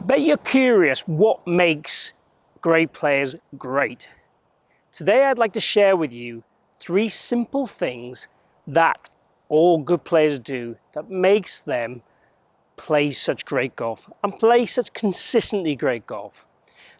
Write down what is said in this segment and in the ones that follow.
bet you're curious what makes great players great. Today I'd like to share with you 3 simple things that all good players do that makes them play such great golf and play such consistently great golf.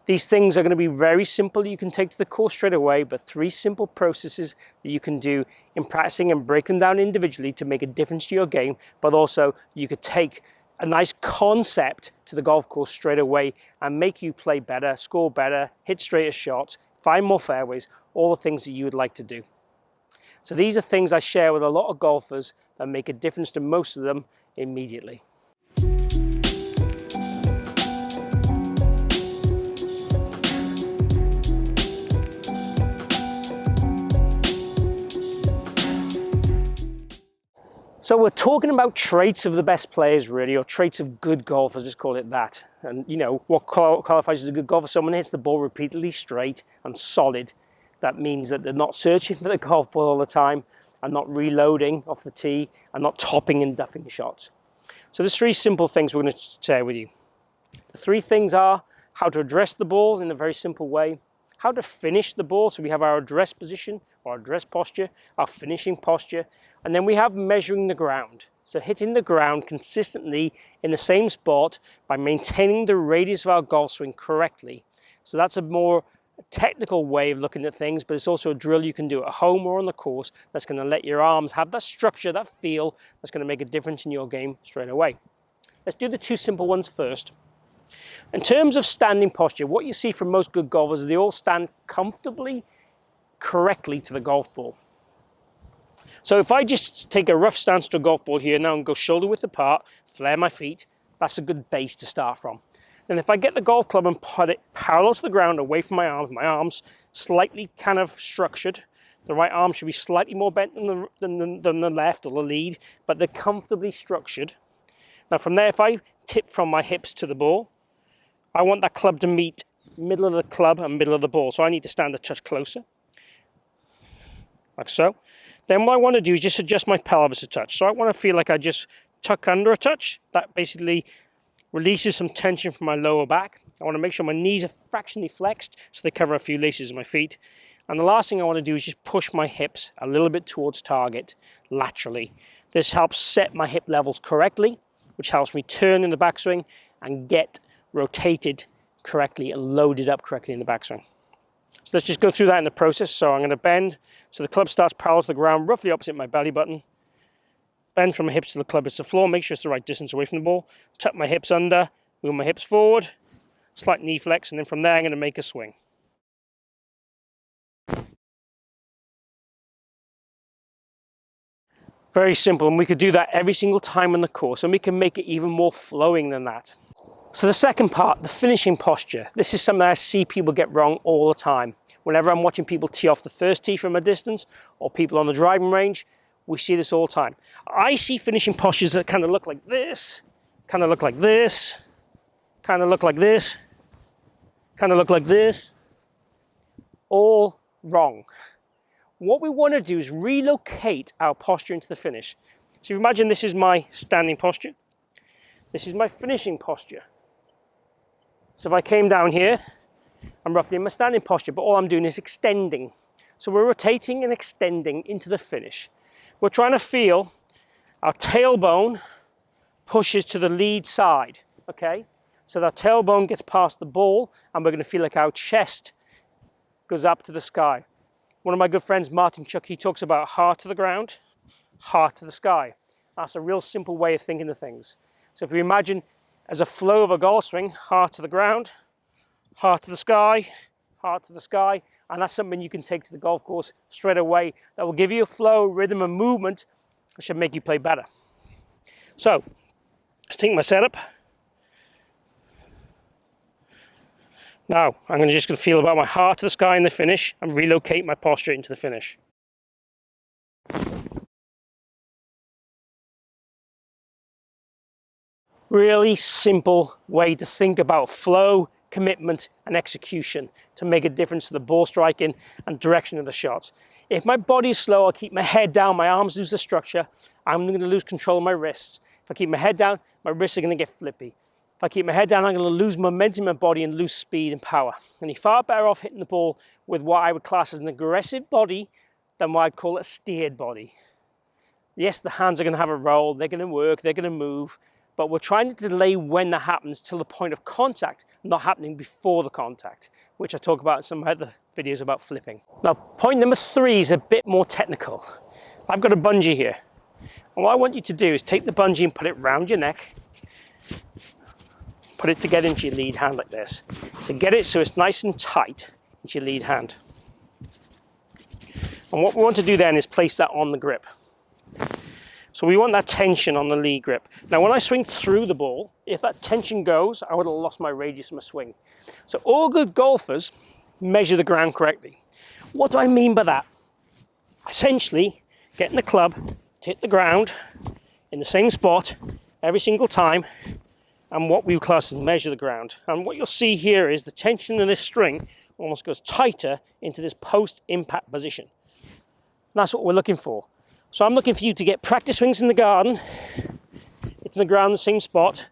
These things are going to be very simple. You can take to the course straight away, but 3 simple processes that you can do in practicing and break them down individually to make a difference to your game, but also you could take a nice concept to the golf course straight away and make you play better, score better, hit straighter shots, find more fairways, all the things that you would like to do. So these are things I share with a lot of golfers that make a difference to most of them immediately. So we're talking about traits of the best players, really, or traits of good golfers, just call it that. And you know, what qualifies as a good golfer? Someone hits the ball repeatedly straight and solid. That means that they're not searching for the golf ball all the time, and not reloading off the tee, and not topping and duffing shots. So there's 3 simple things we're going to share with you. The 3 things are how to address the ball in a very simple way, how to finish the ball, so we have our address position, or address posture, our finishing posture, and then we have measuring the ground. So hitting the ground consistently in the same spot by maintaining the radius of our golf swing correctly. So that's a more technical way of looking at things, but it's also a drill you can do at home or on the course that's going to let your arms have that structure, that feel, that's going to make a difference in your game straight away. Let's do the 2 simple ones first. In terms of standing posture, what you see from most good golfers is they all stand comfortably, correctly to the golf ball. So if I just take a rough stance to a golf ball here now and go shoulder width apart, flare my feet, that's a good base to start from. Then if I get the golf club and put it parallel to the ground away from my arms slightly kind of structured, the right arm should be slightly more bent than the left or the lead, but they're comfortably structured. Now from there, if I tip from my hips to the ball, I want that club to meet middle of the club and middle of the ball. So I need to stand a touch closer, like so. Then what I want to do is just adjust my pelvis a touch. So I want to feel like I just tuck under a touch. That basically releases some tension from my lower back. I want to make sure my knees are fractionally flexed so they cover a few laces of my feet. And the last thing I want to do is just push my hips a little bit towards target laterally. This helps set my hip levels correctly, which helps me turn in the backswing and get rotated correctly and loaded up correctly in the backswing. So let's just go through that in the process. So I'm going to bend so the club starts parallel to the ground, roughly opposite my belly button. Bend from my hips to the club is the floor. Make sure it's the right distance away from the ball. Tuck my hips under, move my hips forward, slight knee flex, and then from there I'm going to make a swing. Very simple, and we could do that every single time on the course, and we can make it even more flowing than that. So the second part, the finishing posture. This is something I see people get wrong all the time. Whenever I'm watching people tee off the first tee from a distance, or people on the driving range, we see this all the time. I see finishing postures that kind of look like this, kind of look like this, kind of look like this, kind of look like this. All wrong. What we want to do is relocate our posture into the finish. So if you imagine this is my standing posture, this is my finishing posture. So if I came down here, I'm roughly in my standing posture, but all I'm doing is extending. So we're rotating and extending into the finish. We're trying to feel our tailbone pushes to the lead side, okay? So that tailbone gets past the ball, and we're going to feel like our chest goes up to the sky. One of my good friends, Martin Chuck, he talks about heart to the ground, heart to the sky. That's a real simple way of thinking of things. So if you imagine as a flow of a golf swing, heart to the ground, heart to the sky, heart to the sky, and that's something you can take to the golf course straight away that will give you a flow, rhythm, and movement that should make you play better. So let's take my setup. Now I'm just going to feel about my heart to the sky in the finish and relocate my posture into the finish. Really simple way to think about flow, commitment, and execution to make a difference to the ball striking and direction of the shots. If my body is slow, I'll keep my head down, my arms lose the structure, I'm going to lose control of my wrists. If I keep my head down, my wrists are going to get flippy. If I keep my head down, I'm going to lose momentum in my body and lose speed and power. And you're far better off hitting the ball with what I would class as an aggressive body than what I'd call a steered body. Yes, the hands are going to have a role, they're going to work, they're going to move, but we're trying to delay when that happens till the point of contact, not happening before the contact, which I talk about in some other videos about flipping. Now, point number 3 is a bit more technical. I've got a bungee here. And what I want you to do is take the bungee and put it round your neck. Put it together into your lead hand like this. So get it so it's nice and tight into your lead hand. And what we want to do then is place that on the grip. So we want that tension on the lead grip. Now when I swing through the ball, if that tension goes, I would have lost my radius of my swing. So all good golfers measure the ground correctly. What do I mean by that? Essentially, getting the club to hit the ground in the same spot every single time, and what we would class as measure the ground. And what you'll see here is the tension in this string almost goes tighter into this post-impact position. And that's what we're looking for. So I'm looking for you to get practice swings in the garden, hitting the ground in the same spot,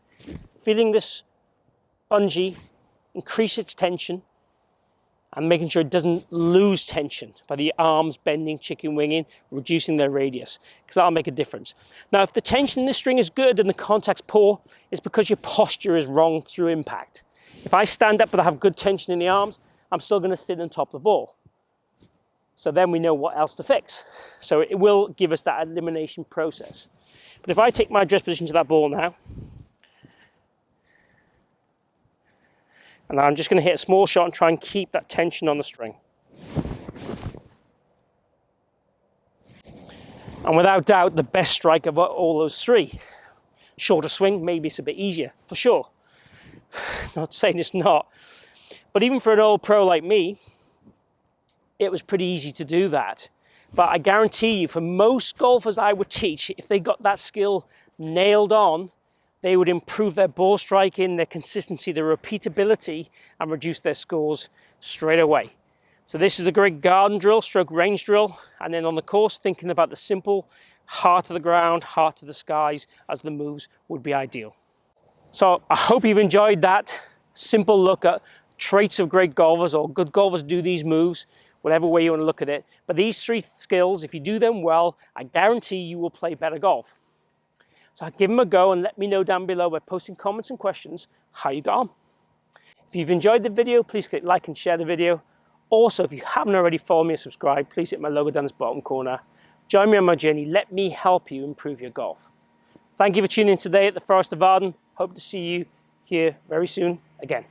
feeling this bungee increase its tension, and making sure it doesn't lose tension by the arms bending, chicken winging, reducing their radius, because that'll make a difference. Now, if the tension in the string is good and the contact's poor, it's because your posture is wrong through impact. If I stand up but I have good tension in the arms, I'm still going to thin and top the ball. So then we know what else to fix. So it will give us that elimination process. But if I take my address position to that ball now, and I'm just going to hit a small shot and try and keep that tension on the string. And without doubt, the best strike of all those 3. Shorter swing, maybe it's a bit easier, for sure. Not saying it's not. But even for an old pro like me, it was pretty easy to do that. But I guarantee you, for most golfers I would teach, if they got that skill nailed on, they would improve their ball striking, their consistency, their repeatability, and reduce their scores straight away. So this is a great garden drill, stroke range drill. And then on the course, thinking about the simple heart of the ground, heart of the skies as the moves would be ideal. So I hope you've enjoyed that simple look at traits of great golfers, or good golfers do these moves, whatever way you want to look at it. But these 3 skills, if you do them well, I guarantee you will play better golf. So give them a go and let me know down below by posting comments and questions how you got on. If you've enjoyed the video, please click like and share the video. Also, if you haven't already followed me and subscribed, please hit my logo down this bottom corner. Join me on my journey. Let me help you improve your golf. Thank you for tuning in today at the Forest of Arden. Hope to see you here very soon again.